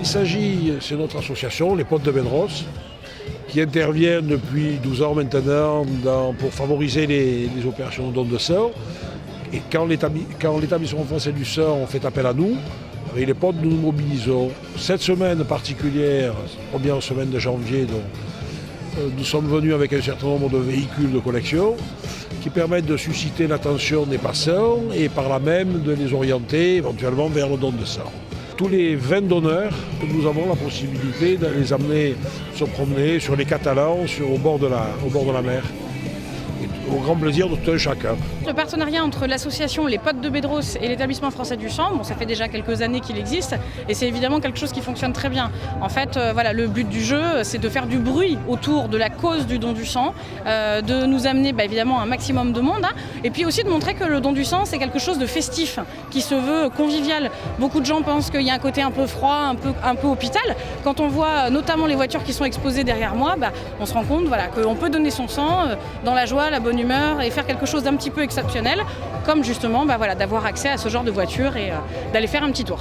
s'agit, c'est notre association, les Potes de Bedros, qui intervient depuis 12 ans maintenant pour favoriser les opérations de don de sang. Et quand l'établissement français du sang fait appel à nous, avec les Potes, nous nous mobilisons. Cette semaine particulière, première semaine de janvier, donc, nous sommes venus avec un certain nombre de véhicules de collection qui permettent de susciter l'attention des passants et par là même de les orienter éventuellement vers le don de sang. Tous les 20 donneurs, nous avons la possibilité de les amener se promener sur les Catalans, au bord de la mer. Au grand plaisir de tout un chacun. Le partenariat entre l'association Les Potes de Bedros et l'établissement français du sang, ça fait déjà quelques années qu'il existe et c'est évidemment quelque chose qui fonctionne très bien. En fait, le but du jeu, c'est de faire du bruit autour de la cause du don du sang, de nous amener évidemment un maximum de monde, et puis aussi de montrer que le don du sang, c'est quelque chose de festif, qui se veut convivial. Beaucoup de gens pensent qu'il y a un côté un peu froid, un peu hôpital. Quand on voit notamment les voitures qui sont exposées derrière moi, on se rend compte qu'on peut donner son sang dans la joie, la bonne humeur et faire quelque chose d'un petit peu exceptionnel, comme justement d'avoir accès à ce genre de voiture et d'aller faire un petit tour.